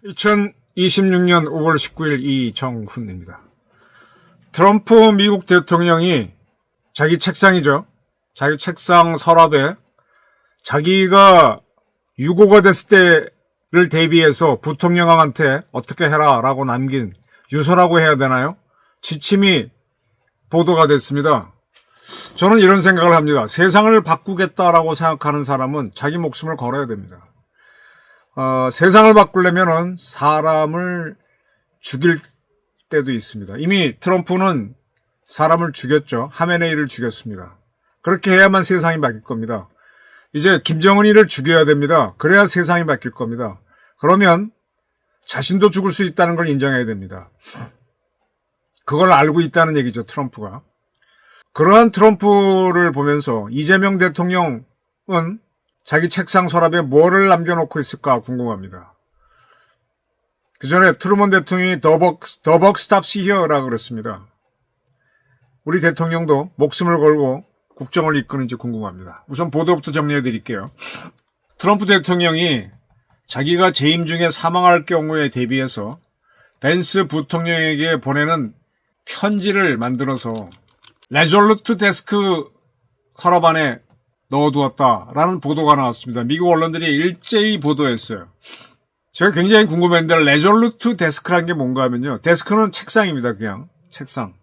(2026년 5월 19일) 이정훈입니다. 트럼프 미국 대통령이 자기 책상이죠. 자기 책상 서랍에 자기가 유고가 됐을 때를 대비해서 부통령한테 어떻게 해라 라고 남긴 유서라고 해야 되나요? 지침이 보도가 됐습니다. 저는 이런 생각을 합니다. 세상을 바꾸겠다라고 생각하는 사람은 자기 목숨을 걸어야 됩니다. 세상을 바꾸려면은 사람을 죽일 때도 있습니다. 이미 트럼프는 사람을 죽였죠. 하메네이를 죽였습니다. 그렇게 해야만 세상이 바뀔 겁니다. 이제 김정은이를 죽여야 됩니다. 그래야 세상이 바뀔 겁니다. 그러면 자신도 죽을 수 있다는 걸 인정해야 됩니다. 그걸 알고 있다는 얘기죠, 트럼프가. 그러한 트럼프를 보면서 이재명 대통령은 자기 책상 서랍에 뭐를 남겨놓고 있을까 궁금합니다. 그 전에 트루먼 대통령이 The buck stops here라고 그랬습니다. 우리 대통령도 목숨을 걸고 국정을 이끄는지 궁금합니다. 우선 보도부터 정리해 드릴게요. 트럼프 대통령이 자기가 재임 중에 사망할 경우에 대비해서 벤스 부통령에게 보내는 편지를 만들어서 레졸루트 데스크 서랍 안에 넣어두었다라는 보도가 나왔습니다. 미국 언론들이 일제히 보도했어요. 제가 굉장히 궁금했는데 레졸루트 데스크란 게 뭔가 하면요. 데스크는 책상입니다. 그냥 책상.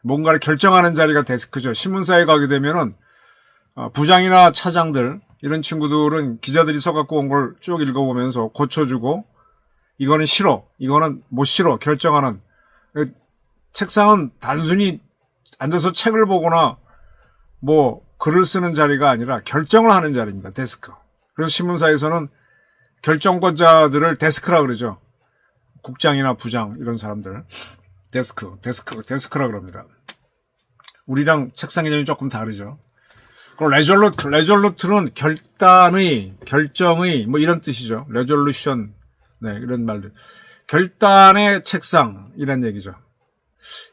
뭔가를 결정하는 자리가 데스크죠. 신문사에 가게 되면은 부장이나 차장들 이런 친구들은 기자들이 써갖고 온 걸 쭉 읽어보면서 고쳐주고 이거는 싫어, 이거는 못 싫어 결정하는. 책상은 단순히 앉아서 책을 보거나 뭐 글을 쓰는 자리가 아니라 결정을 하는 자리입니다. 데스크. 그래서 신문사에서는 결정권자들을 데스크라 그러죠. 국장이나 부장 이런 사람들. 데스크라 그럽니다. 우리랑 책상 개념이 조금 다르죠. 그리고 레졸루트는 결단의, 결정의 뭐 이런 뜻이죠. 레졸루션. 네, 이런 말들. 결단의 책상 이런 얘기죠.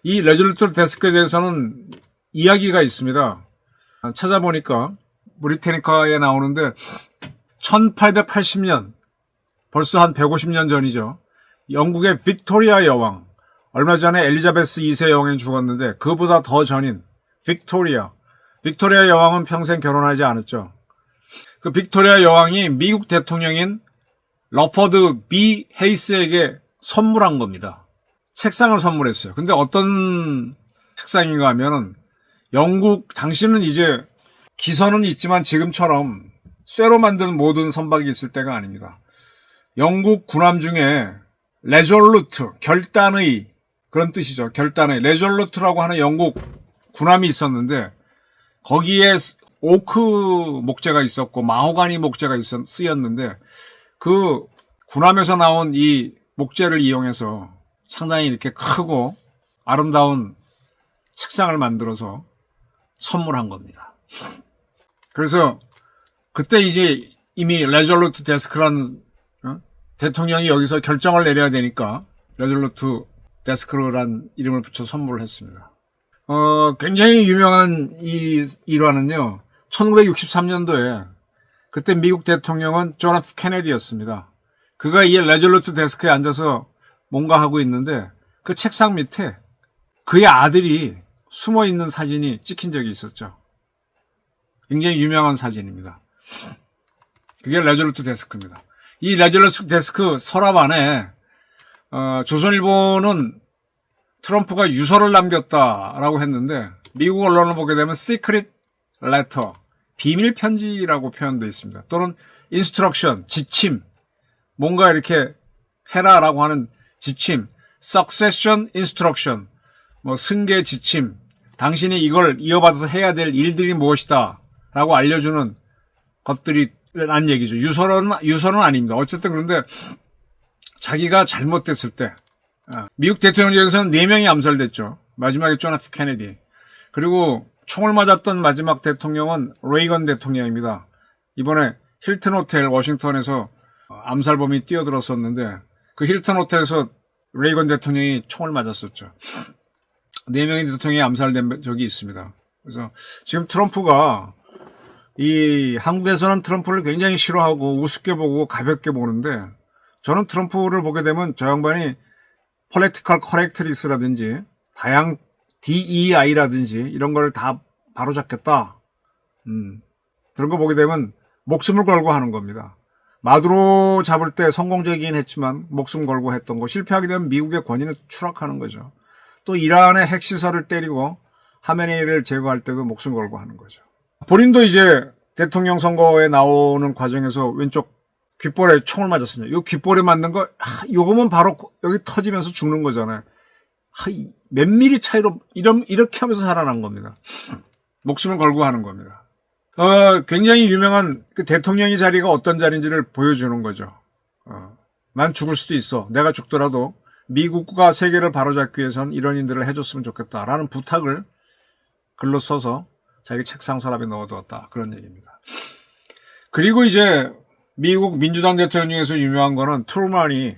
이 레졸루트 데스크에 대해서는 이야기가 있습니다. 찾아보니까 브리테니카에 나오는데 1880년 벌써 한 150년 전이죠. 영국의 빅토리아 여왕, 얼마 전에 엘리자베스 2세 여왕이 죽었는데 그보다 더 전인 빅토리아 여왕은 평생 결혼하지 않았죠. 그 빅토리아 여왕이 미국 대통령인 러퍼드 B 헤이스에게 선물한 겁니다. 책상을 선물했어요. 근데 어떤 책상인가 하면은 영국, 당시는 이제 기선은 있지만 지금처럼 쇠로 만든 모든 선박이 있을 때가 아닙니다. 영국 군함 중에 레졸루트, 결단의 그런 뜻이죠. 결단의 레졸루트라고 하는 영국 군함이 있었는데 거기에 오크 목재가 있었고 마호가니 목재가 쓰였는데 그 군함에서 나온 이 목재를 이용해서 상당히 이렇게 크고 아름다운 책상을 만들어서 선물한 겁니다. 그래서 그때 이제 이미 레졸루트 데스크라는 대통령이 여기서 결정을 내려야 되니까 레졸루트 데스크라는 이름을 붙여 선물을 했습니다. 굉장히 유명한 이 일화는요. 1963년도에 그때 미국 대통령은 존 F 케네디였습니다. 그가 이 레졸루트 데스크에 앉아서 뭔가 하고 있는데 그 책상 밑에 그의 아들이 숨어 있는 사진이 찍힌 적이 있었죠. 굉장히 유명한 사진입니다. 그게 레졸루트 데스크입니다. 이 레졸루트 데스크 서랍 안에 조선일보는 트럼프가 유서를 남겼다라고 했는데 미국 언론을 보게 되면 시크릿 레터, 비밀 편지라고 표현되어 있습니다. 또는 인스트럭션, 지침, 뭔가 이렇게 해라라고 하는 지침, succession instruction, 뭐 승계 지침, 당신이 이걸 이어받아서 해야 될 일들이 무엇이다 라고 알려주는 것들이 란 얘기죠. 유서는 아닙니다. 어쨌든 그런데 자기가 잘못됐을 때 미국 대통령 중에서는 4명이 암살됐죠. 마지막에 존 F 케네디. 그리고 총을 맞았던 마지막 대통령은 레이건 대통령입니다. 이번에 힐튼 호텔 워싱턴에서 암살범이 뛰어들었었는데 그 힐튼 호텔에서 레이건 대통령이 총을 맞았었죠. 4명의 대통령이 암살된 적이 있습니다. 그래서 지금 트럼프가 이 한국에서는 트럼프를 굉장히 싫어하고 우습게 보고 가볍게 보는데 저는 트럼프를 보게 되면 저 양반이 political correctness라든지 다양 DEI라든지 이런 걸 다 바로잡겠다. 그런 거 보게 되면 목숨을 걸고 하는 겁니다. 마두로 잡을 때 성공적이긴 했지만 목숨 걸고 했던 거 실패하게 되면 미국의 권위는 추락하는 거죠. 또 이란의 핵시설을 때리고 하메네이를 제거할 때도 목숨 걸고 하는 거죠. 본인도 이제 대통령 선거에 나오는 과정에서 왼쪽 귓볼에 총을 맞았습니다. 요 귓볼에 맞는 거, 요거면 바로 여기 터지면서 죽는 거잖아요. 몇 미리 차이로 이렇게 하면서 살아난 겁니다. 목숨을 걸고 하는 겁니다. 굉장히 유명한 그 대통령의 자리가 어떤 자리인지를 보여주는 거죠. 난 죽을 수도 있어. 내가 죽더라도 미국과 세계를 바로잡기 위해선 이런 일들을 해줬으면 좋겠다라는 부탁을 글로 써서 자기 책상 서랍에 넣어두었다. 그런 얘기입니다. 그리고 이제 미국 민주당 대통령 중에서 유명한 거는 트루먼이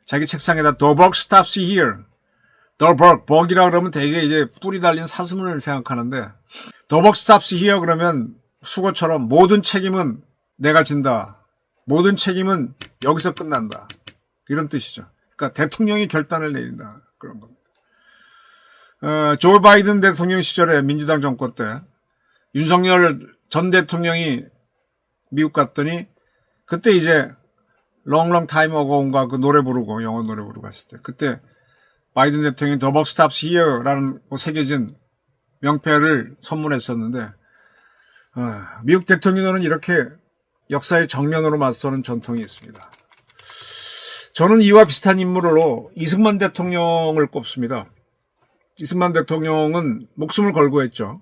자기 책상에다 The buck stops here. The buck이라 그러면 되게 이제 뿔이 달린 사슴을 생각하는데 The buck stops here 그러면 수거처럼 모든 책임은 내가 진다. 모든 책임은 여기서 끝난다. 이런 뜻이죠. 그러니까 대통령이 결단을 내린다. 그런 겁니다. 조 바이든 대통령 시절에 민주당 정권 때 윤석열 전 대통령이 미국 갔더니 그때 이제 롱 타임 어고인가 그 노래 부르고 영어 노래 부르고 갔을 때 그때 바이든 대통령이 The buck stops here라는 새겨진 명패를 선물했었는데 미국 대통령은 이렇게 역사의 정면으로 맞서는 전통이 있습니다. 저는 이와 비슷한 인물로 이승만 대통령을 꼽습니다. 이승만 대통령은 목숨을 걸고 했죠.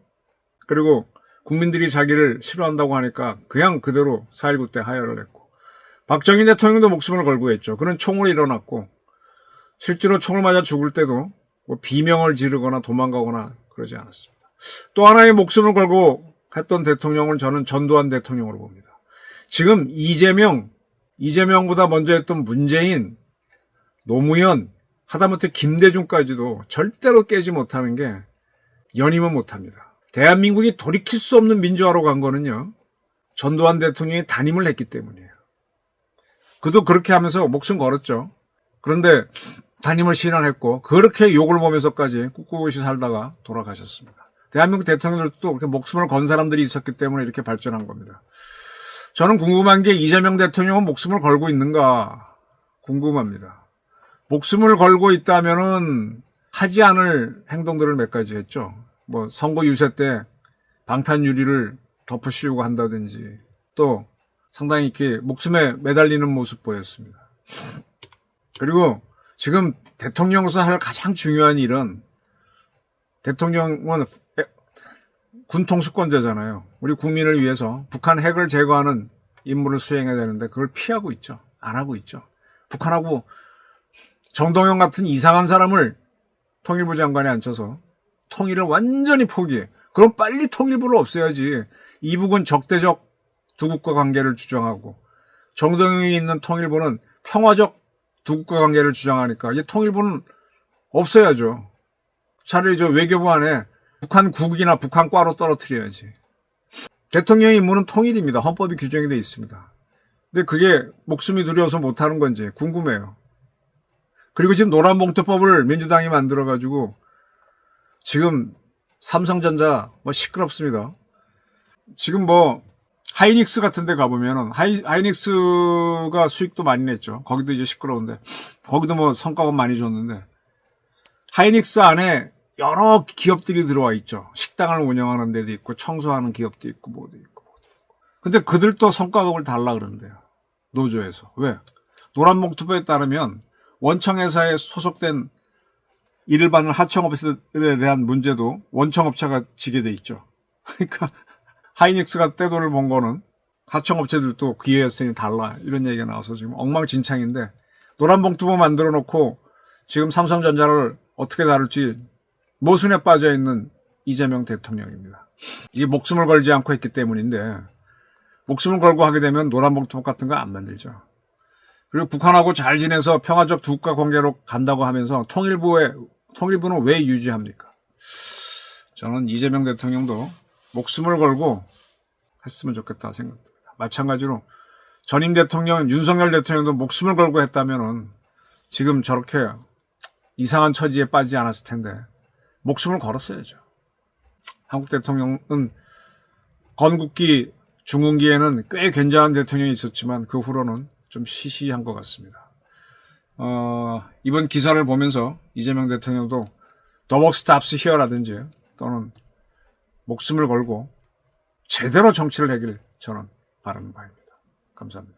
그리고 국민들이 자기를 싫어한다고 하니까 그냥 그대로 4.19 때 하야를 했고 박정희 대통령도 목숨을 걸고 했죠. 그는 총으로 일어났고 실제로 총을 맞아 죽을 때도 뭐 비명을 지르거나 도망가거나 그러지 않았습니다. 또 하나의 목숨을 걸고 했던 대통령을 저는 전두환 대통령으로 봅니다. 지금 이재명보다 먼저 했던 문재인, 노무현, 하다못해 김대중까지도 절대로 깨지 못하는 게 연임은 못합니다. 대한민국이 돌이킬 수 없는 민주화로 간 거는요. 전두환 대통령이 단임을 했기 때문이에요. 그도 그렇게 하면서 목숨 걸었죠. 그런데 단임을 실현했고 그렇게 욕을 보면서까지 꿋꿋이 살다가 돌아가셨습니다. 대한민국 대통령들도 그렇게 목숨을 건 사람들이 있었기 때문에 이렇게 발전한 겁니다. 저는 궁금한 게 이재명 대통령은 목숨을 걸고 있는가 궁금합니다. 목숨을 걸고 있다면은 하지 않을 행동들을 몇 가지 했죠. 뭐 선거 유세 때 방탄 유리를 덮어 씌우고 한다든지 또 상당히 이렇게 목숨에 매달리는 모습 보였습니다. 그리고 지금 대통령으로서 할 가장 중요한 일은 대통령은 군통수권자잖아요. 우리 국민을 위해서 북한 핵을 제거하는 임무를 수행해야 되는데 그걸 피하고 있죠. 안 하고 있죠. 북한하고 정동영 같은 이상한 사람을 통일부 장관에 앉혀서 통일을 완전히 포기해. 그럼 빨리 통일부를 없애야지. 이북은 적대적 두 국가 관계를 주장하고 정동영이 있는 통일부는 평화적 두 국가 관계를 주장하니까 이 통일부는 없어야죠. 차라리 저 외교부 안에 북한 국이나 북한과로 떨어뜨려야지. 대통령의 임무는 통일입니다. 헌법이 규정이 되어 있습니다. 근데 그게 목숨이 두려워서 못하는 건지 궁금해요. 그리고 지금 노란봉투법을 민주당이 만들어가지고 지금 삼성전자 뭐 시끄럽습니다. 지금 뭐 하이닉스 같은 데 가보면은 하이닉스가 수익도 많이 냈죠. 거기도 이제 시끄러운데 거기도 뭐 성과가 많이 줬는데 하이닉스 안에 여러 기업들이 들어와 있죠. 식당을 운영하는 데도 있고 청소하는 기업도 있고 뭐도 있고. 근데 그들도 성과급을 달라 그러는데요. 노조에서. 왜? 노란봉투법에 따르면 원청회사에 소속된 일을 받는 하청업체들에 대한 문제도 원청업체가 지게 돼 있죠. 그러니까 하이닉스가 떼돈을 번 거는 하청업체들도 기회였으니 달라 이런 얘기가 나와서 지금 엉망진창인데 노란봉투법 만들어 놓고 지금 삼성전자를 어떻게 다룰지 모순에 빠져 있는 이재명 대통령입니다. 이게 목숨을 걸지 않고 했기 때문인데 목숨을 걸고 하게 되면 노란봉투법 같은 거 안 만들죠. 그리고 북한하고 잘 지내서 평화적 두 국가 관계로 간다고 하면서 통일부는 왜 유지합니까? 저는 이재명 대통령도 목숨을 걸고 했으면 좋겠다 생각합니다. 마찬가지로 전임 대통령 윤석열 대통령도 목숨을 걸고 했다면은 지금 저렇게 이상한 처지에 빠지지 않았을 텐데 목숨을 걸었어야죠. 한국 대통령은 건국기 중흥기에는 꽤 괜찮은 대통령이 있었지만 그 후로는 좀 시시한 것 같습니다. 이번 기사를 보면서 이재명 대통령도 The work stops here라든지 또는 목숨을 걸고 제대로 정치를 하길 저는 바라는 바입니다. 감사합니다.